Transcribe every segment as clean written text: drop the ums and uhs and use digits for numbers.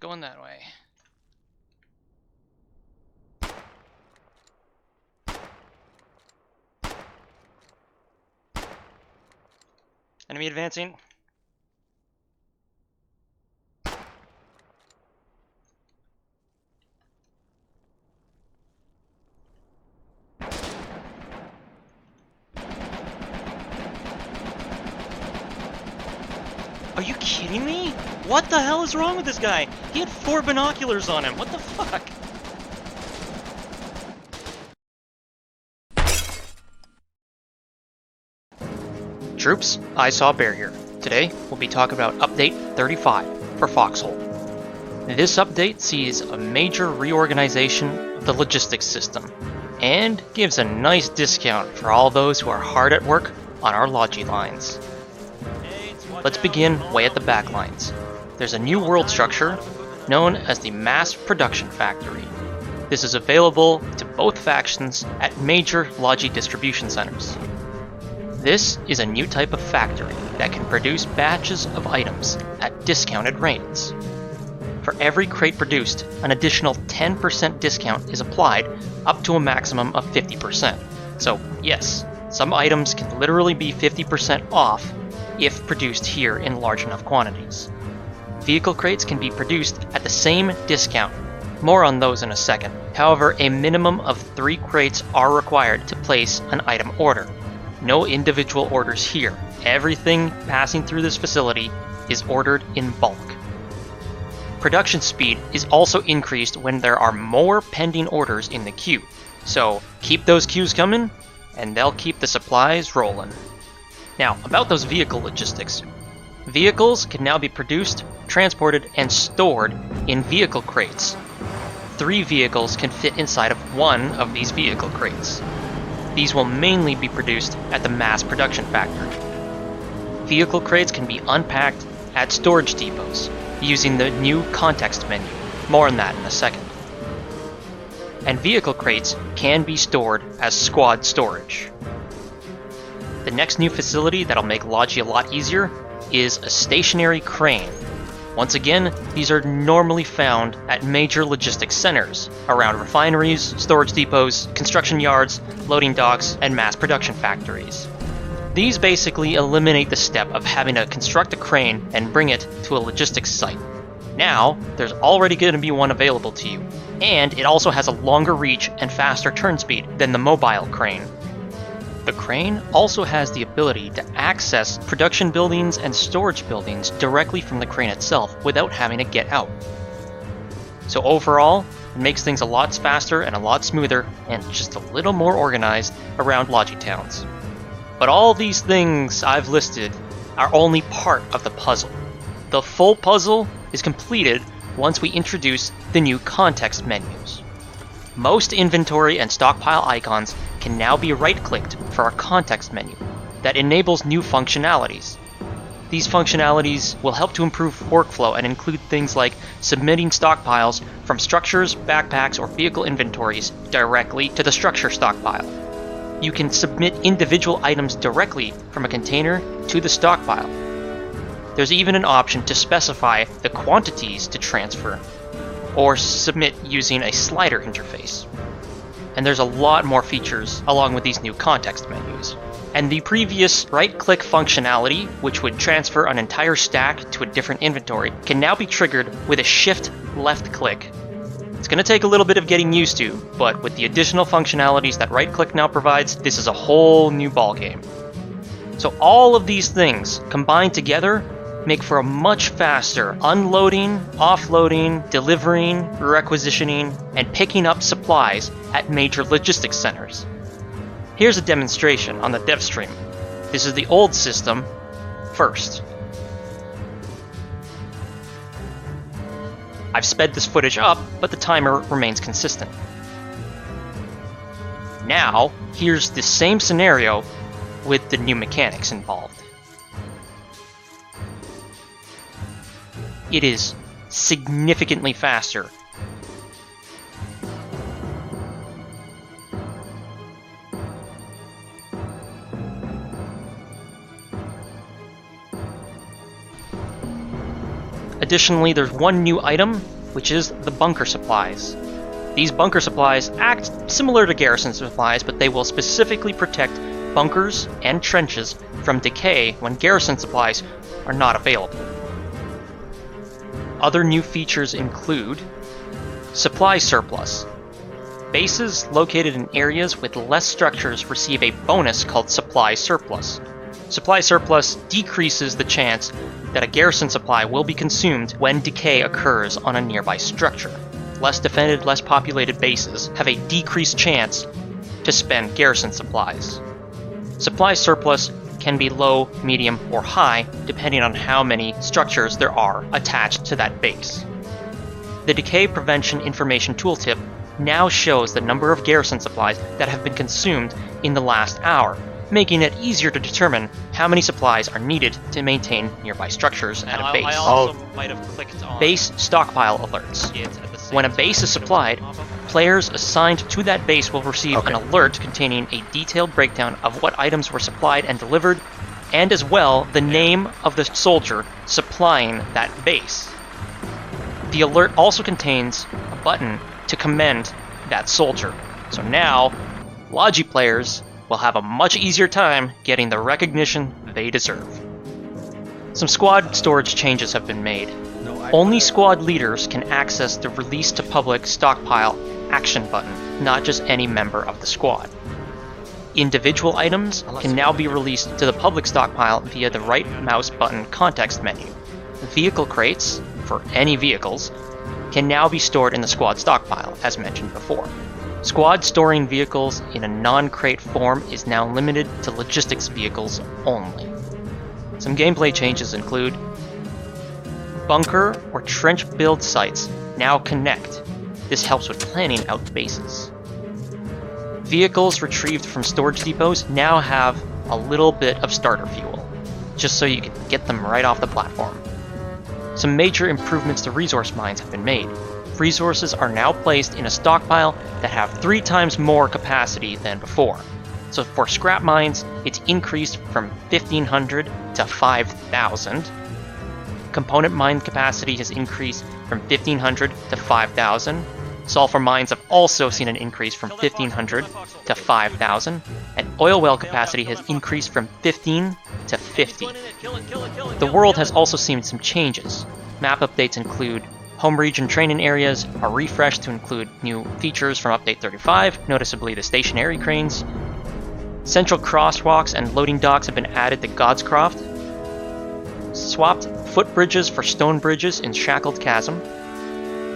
going that way. Enemy advancing. Are you kidding me? What the hell is wrong with this guy? He had 4 binoculars on him. What the fuck? Troops, I saw Bear here. Today, we'll be talking about Update 35 for Foxhole. This update sees a major reorganization of the logistics system, and gives a nice discount for all those who are hard at work on our Logi lines. Let's begin way at the back lines. There's a new world structure known as the Mass Production Factory. This is available to both factions at major Logi distribution centers. This is a new type of factory that can produce batches of items at discounted rates. For every crate produced, an additional 10% discount is applied, up to a maximum of 50%. So yes, some items can literally be 50% off if produced here in large enough quantities. Vehicle crates can be produced at the same discount. More on those in a second. However, a minimum of 3 crates are required to place an item order. No individual orders here. Everything passing through this facility is ordered in bulk. Production speed is also increased when there are more pending orders in the queue. So keep those queues coming, and they'll keep the supplies rolling. Now, about those vehicle logistics. Vehicles can now be produced, transported, and stored in vehicle crates. 3 vehicles can fit inside of 1 of these vehicle crates. These will mainly be produced at the Mass Production Factory. Vehicle crates can be unpacked at storage depots using the new context menu. More on that in a second. And vehicle crates can be stored as squad storage. The next new facility that'll make Logi a lot easier is a stationary crane. Once again, these are normally found at major logistics centers, around refineries, storage depots, construction yards, loading docks, and mass production factories. These basically eliminate the step of having to construct a crane and bring it to a logistics site. Now, there's already going to be one available to you, and it also has a longer reach and faster turn speed than the mobile crane. The crane also has the ability to access production buildings and storage buildings directly from the crane itself without having to get out. So overall, it makes things a lot faster and a lot smoother and just a little more organized around Logi towns. But all these things I've listed are only part of the puzzle. The full puzzle is completed once we introduce the new context menus. Most inventory and stockpile icons can now be right-clicked for our context menu that enables new functionalities. These functionalities will help to improve workflow and include things like submitting stockpiles from structures, backpacks, or vehicle inventories directly to the structure stockpile. You can submit individual items directly from a container to the stockpile. There's even an option to specify the quantities to transfer, or submit using a slider interface. And there's a lot more features along with these new context menus. And the previous right-click functionality, which would transfer an entire stack to a different inventory, can now be triggered with a shift left click. It's going to take a little bit of getting used to, but with the additional functionalities that right-click now provides, this is a whole new ballgame. So all of these things combined together make for a much faster unloading, offloading, delivering, requisitioning, and picking up supplies at major logistics centers. Here's a demonstration on the dev stream. This is the old system first. I've sped this footage up, but the timer remains consistent. Now, here's the same scenario with the new mechanics involved. It is significantly faster. Additionally, there's one new item which is the bunker supplies. These bunker supplies act similar to garrison supplies, but they will specifically protect bunkers and trenches from decay when garrison supplies are not available. Other new features include supply surplus. Bases located in areas with less structures receive a bonus called supply surplus. Supply surplus decreases the chance that a garrison supply will be consumed when decay occurs on a nearby structure. Less defended, less populated bases have a decreased chance to spend garrison supplies. Supply surplus can be low, medium, or high depending on how many structures there are attached to that base. The Decay Prevention Information Tooltip now shows the number of garrison supplies that have been consumed in the last hour, making it easier to determine how many supplies are needed to maintain nearby structures at a base. I also might have clicked on Base stockpile alerts. When a base is supplied, players assigned to that base will receive an alert containing a detailed breakdown of what items were supplied and delivered, and as well the name of the soldier supplying that base. The alert also contains a button to commend that soldier. So now, Logi players will have a much easier time getting the recognition they deserve. Some squad storage changes have been made. Only squad leaders can access the Release to Public Stockpile action button, not just any member of the squad. Individual items can now be released to the public stockpile via the right mouse button context menu. Vehicle crates, for any vehicles, can now be stored in the squad stockpile, as mentioned before. Squad storing vehicles in a non-crate form is now limited to logistics vehicles only. Some gameplay changes include bunker or trench build sites now connect. This helps with planning out bases. Vehicles retrieved from storage depots now have a little bit of starter fuel, just so you can get them right off the platform. Some major improvements to resource mines have been made. Resources are now placed in a stockpile that have 3 times more capacity than before. So for scrap mines, it's increased from 1,500 to 5,000. Component mine capacity has increased from 1,500 to 5,000. Sulfur mines have also seen an increase from 1,500 to 5,000. And oil well capacity has increased from 15 to 50. The world has also seen some changes. Map updates include home region training areas are refreshed to include new features from Update 35, noticeably the stationary cranes. Central crosswalks and loading docks have been added to Godscroft. Swapped footbridges for stone bridges in Shackled Chasm.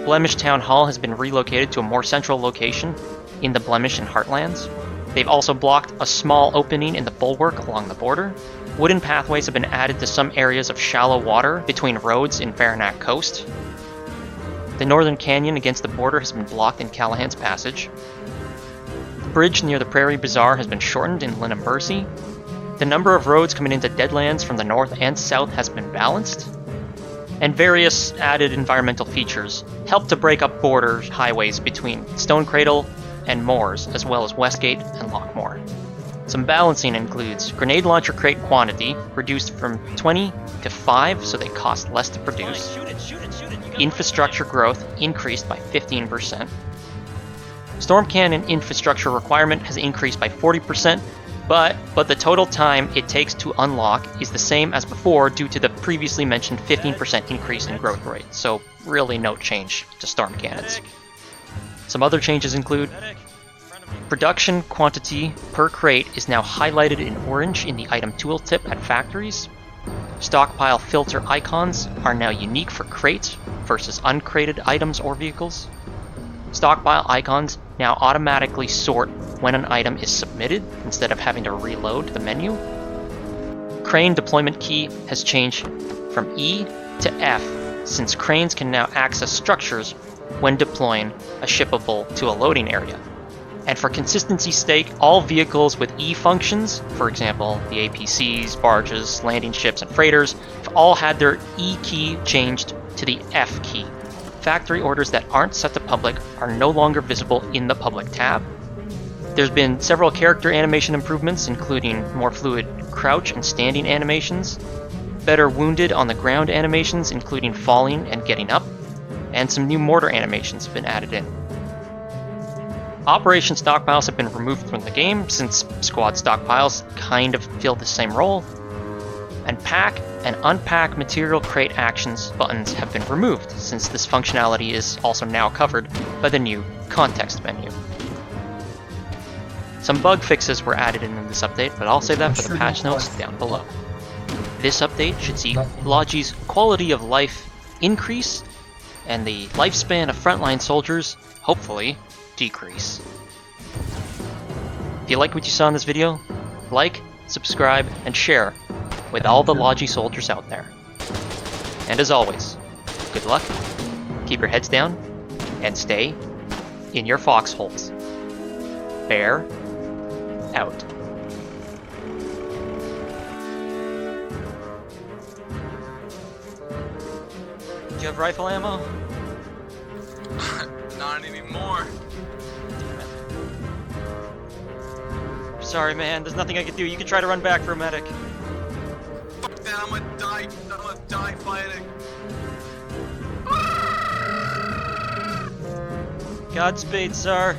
Blemish Town Hall has been relocated to a more central location in the Blemish and Heartlands. They've also blocked a small opening in the bulwark along the border. Wooden pathways have been added to some areas of shallow water between roads in Varanak Coast. The northern canyon against the border has been blocked in Callahan's Passage. The bridge near the Prairie Bazaar has been shortened in Linambursy. The number of roads coming into Deadlands from the north and south has been balanced. And various added environmental features help to break up border highways between Stone Cradle and Moors, as well as Westgate and Lockmore. Some balancing includes grenade launcher crate quantity reduced from 20 to 5, so they cost less to produce. Infrastructure growth increased by 15%. Storm cannon infrastructure requirement has increased by 40%, but the total time it takes to unlock is the same as before due to the previously mentioned 15% increase in growth rate, so really no change to storm cannons. Some other changes include production quantity per crate is now highlighted in orange in the item tooltip at factories. Stockpile filter icons are now unique for crates versus uncrated items or vehicles. Stockpile icons now automatically sort when an item is submitted instead of having to reload the menu. Crane deployment key has changed from E to F since cranes can now access structures when deploying a shippable to a loading area. And for consistency's sake, all vehicles with E functions, for example, the APCs, barges, landing ships, and freighters, have all had their E key changed to the F key. Factory orders that aren't set to public are no longer visible in the public tab. There's been several character animation improvements, including more fluid crouch and standing animations, better wounded on the ground animations, including falling and getting up, and some new mortar animations have been added in. Operation Stockpiles have been removed from the game since Squad Stockpiles kind of fill the same role, and Pack and Unpack Material Crate Actions buttons have been removed since this functionality is also now covered by the new Context menu. Some bug fixes were added in this update, but I'll save that for the patch notes down below. This update should see Logi's quality of life increase, and the lifespan of frontline soldiers, hopefully, decrease. If you like what you saw in this video, like, subscribe, and share with all the Logi soldiers out there. And as always, good luck, keep your heads down, and stay in your foxholes. Bear out. Do you have rifle ammo? Not anymore. Sorry, man. There's nothing I can do. You can try to run back for a medic. Fuck that, I'm gonna die fighting. Godspeed, sir.